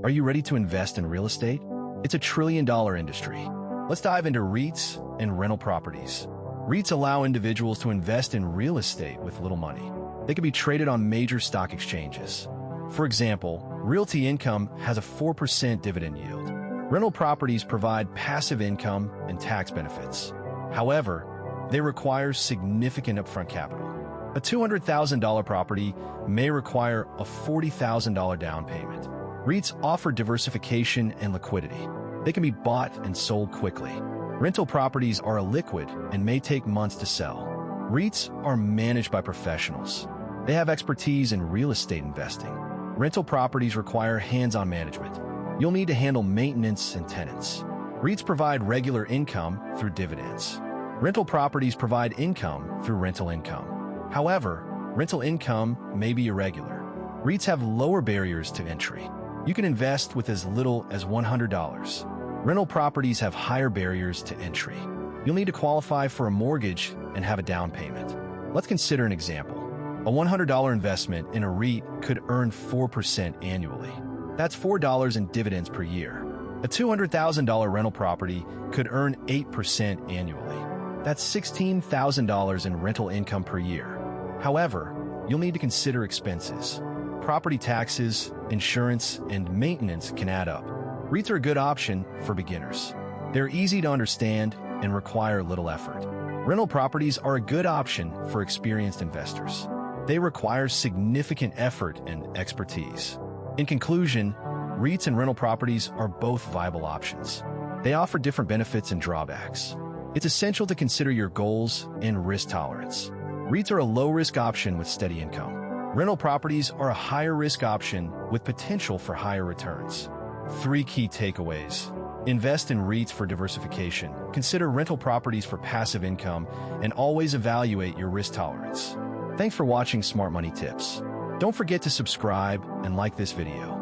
Are you ready to invest in real estate? It's a trillion-dollar industry. Let's dive into REITs and rental properties. REITs allow individuals to invest in real estate with little money. They can be traded on major stock exchanges. For example, Realty Income has a 4% dividend yield. Rental properties provide passive income and tax benefits. However, they require significant upfront capital. A $200,000 property may require a $40,000 down payment. REITs offer diversification and liquidity. They can be bought and sold quickly. Rental properties are illiquid and may take months to sell. REITs are managed by professionals. They have expertise in real estate investing. Rental properties require hands-on management. You'll need to handle maintenance and tenants. REITs provide regular income through dividends. Rental properties provide income through rental income. However, rental income may be irregular. REITs have lower barriers to entry. You can invest with as little as $100. Rental properties have higher barriers to entry. You'll need to qualify for a mortgage and have a down payment. Let's consider an example. A $100 investment in a REIT could earn 4% annually. That's $4 in dividends per year. A $200,000 rental property could earn 8% annually. That's $16,000 in rental income per year. However, you'll need to consider expenses. Property taxes, insurance, and maintenance can add up. REITs are a good option for beginners. They're easy to understand and require little effort. Rental properties are a good option for experienced investors. They require significant effort and expertise. In conclusion, REITs and rental properties are both viable options. They offer different benefits and drawbacks. It's essential to consider your goals and risk tolerance. REITs are a low-risk option with steady income. Rental properties are a higher-risk option with potential for higher returns. 3 key takeaways. Invest in REITs for diversification, consider rental properties for passive income, and always evaluate your risk tolerance. Thanks for watching Smart Money Tips. Don't forget to subscribe and like this video.